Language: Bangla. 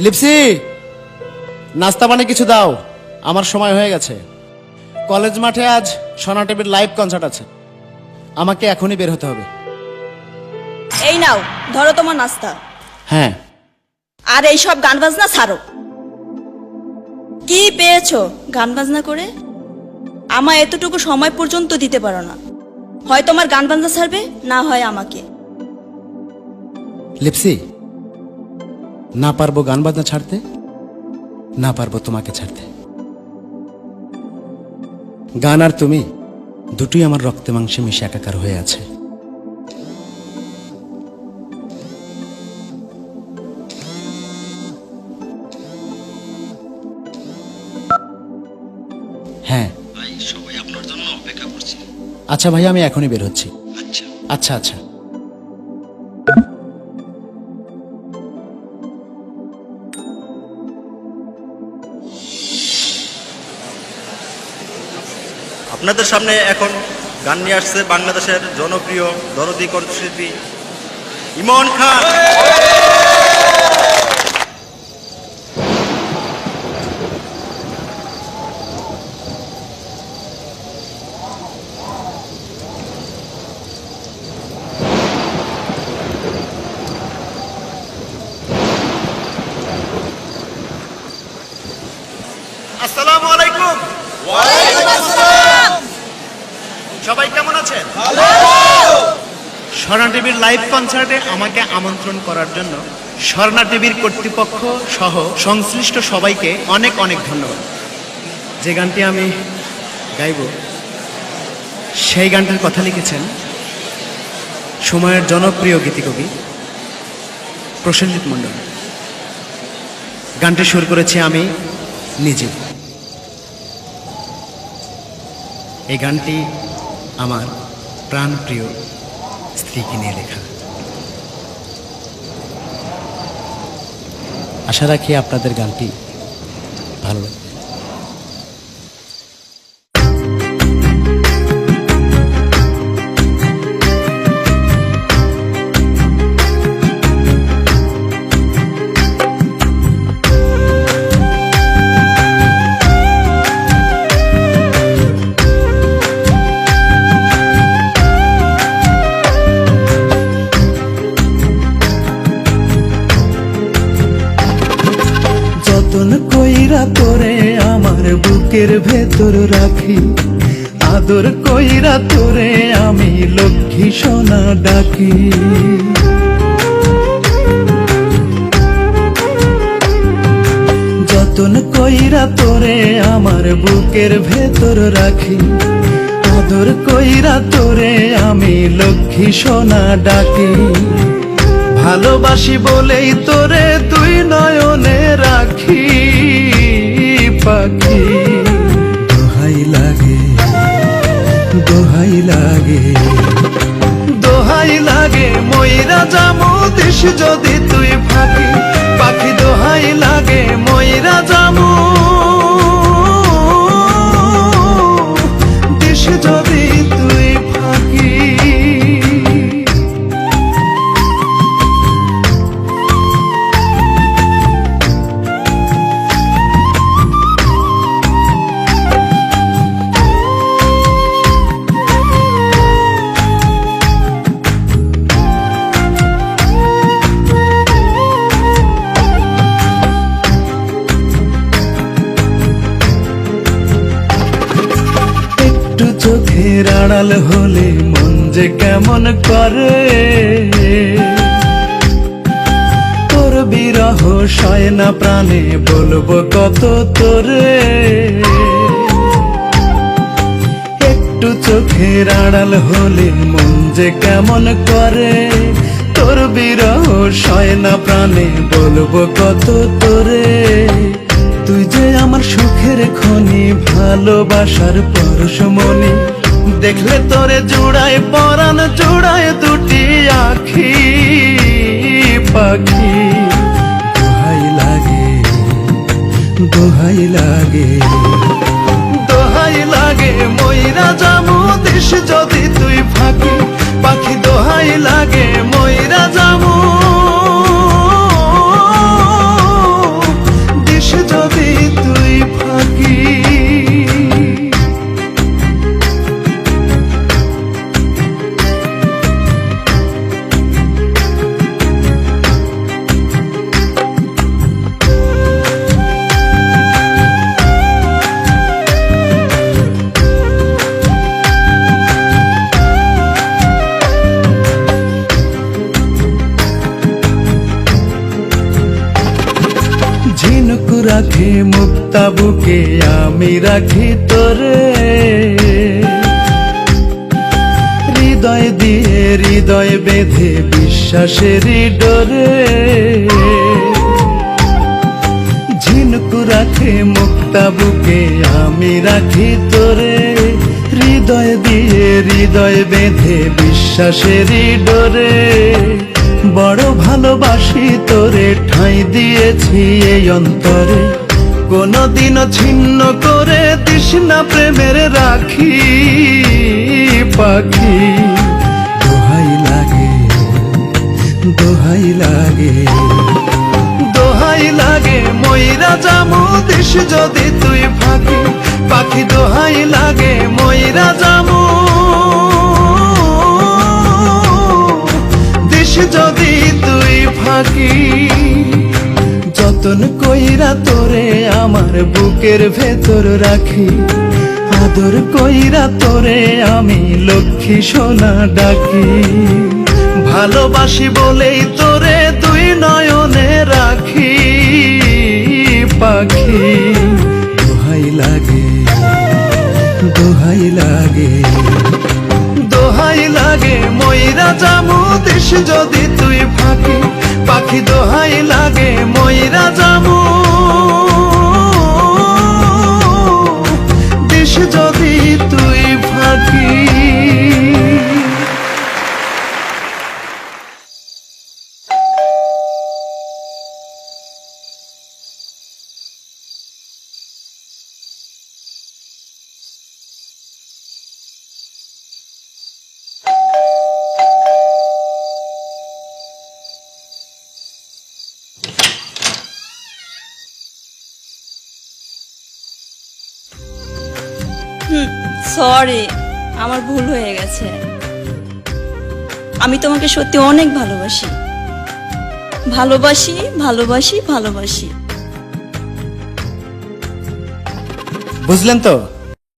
লিপসি, নাস্তা পানি কিছু দাও, আমার সময় হয়ে গেছে। কলেজ মাঠে আজ সোনা টিভির লাইভ কনসার্ট আছে, আমাকে এখনই বের হতে হবে। এই নাও, ধরো তোমার নাস্তা। হ্যাঁ, আর এইসব গান বাজনা ছাড়ো। কি পেয়েছো গান বাজনা করে? আমায় এতটুকু সময় পর্যন্ত দিতে পারো না। হয় তোমার গান বাজনা ছাড়বে, না হয় আমাকে। লিপসি, না পারবো গান বাজনা ছাড়তে, না পারবো তোমাকে ছাড়তে। গান আর তুমি দুটোই আমার রক্তে মাংসে মিশে একাকার হয়ে আছে। হ্যাঁ ভাই, সবাই আপনার জন্য অপেক্ষা করছে। আচ্ছা ভাই, আমি এখনই বের হচ্ছি। আচ্ছা। আচ্ছা আচ্ছা। আপনাদের সামনে এখন গান নিয়ে আসছে বাংলাদেশের জনপ্রিয় দরদি কণ্ঠশিল্পী ইমন খান। আসসালামু আলাইকুম। সবাই কেমন আছেন? স্বর্ণা টিভির লাইভ কনসার্টে আমাকে আমন্ত্রণ করার জন্য স্বর্ণা টিভির কর্তৃপক্ষ সহ সংশ্লিষ্ট সবাইকে অনেক অনেক ধন্যবাদ। যে গানটি আমি গাইব সেই গানটির কথা লিখেছেন সময়ের জনপ্রিয় গীতিকবি প্রসেনজিৎ মণ্ডল। গানটি সুর করেছি আমি নিজে। এই গানটি আমার প্রাণপ্রিয় স্ত্রীকে নিয়ে লেখা। আশা রাখি আপনাদের গানটি ভালো লাগবে। যতন কইরা তোরে আমার বুকের ভেতর রাখি, আদর কইরা তোরে আমি লক্ষ্মী সোনা ডাকি। যতন কইরা তোরে আমার বুকের ভেতর রাখি, আদর কইরা তোরে আমি লক্ষ্মী সোনা ডাকি। ভালোবাসি বলেই তোরে তুই নয়নে রাখি পাখি। দোহাই লাগে, দোহাই লাগে, দোহাই লাগে ময়রা জামু দিস যদি তুই ফাঁকি। পাখি দোহাই লাগে ময়রা জামু দিস যদি তুই ফাঁকি। চোখের আড়াল হলে মন যে কেমন করে, তোর বিরহ সয় না প্রাণে বলবো কত তোরে। একটু চোখের আড়াল হলে মন যে কেমন করে, তোর বিরহ সয় না প্রাণে বলবো কত তোরে। তুই যে আমার সুখের খনি, ভালোবাসার পরশমণি, দেখলে তোরে জুড়ায় পরাণ জুড়ায় দুটি আখি পাখি। দোহাই লাগে, দোহাই লাগে, দোহাই লাগে ময়রা জামু দিস যদি তুই ফাঁকি। পাখি দোহাই লাগে ময়রা জামু রাখে মুক্তা বুকে আমি রাখি তোরে, হৃদয় দিয়ে হৃদয় বেঁধে বিশ্বাসেরই ডোরে। ঝিনুকু রাখে মুক্তা বুকে আমি রাখি তোরে, হৃদয় দিয়ে হৃদয় বেঁধে বিশ্বাসেরই ডোরে। বড় ভালোবাসি তোরে, ঠাঁই দিয়েছি এই অন্তরে, কোনদিনও ছিন্ন করে দিস না প্রেমের রাখি। পাখি দোহাই লাগে, দোহাই লাগে, দোহাই লাগে, ময়রা জামু দিস যদি তুই ফাঁকি। পাখি দোহাই লাগে, ময়রা জামু দিস যদি তুই ফাঁকি। যতন কইরা তোরে আমার বুকের ভেতর রাখি, আদর কইরা তোরে আমি লক্ষ্মী সোনা ডাকি। ভালোবাসি বলেই তোরে দুই নয়নে রাখি। পাখি দোহাই লাগে, দোহাই লাগে, দোহাই লাগে, ময়রা জামু দিস যদি তুই ফাঁকি। পাখি দোহাই লাগে, ময়রা জামু দিস যদি তুই ফাঁকি। সরি, আমার ভুল হয়ে গেছে। আমি তোমাকে সত্যি অনেক ভালোবাসি, ভালোবাসি, ভালোবাসি, ভালোবাসি। বুঝলেন তো?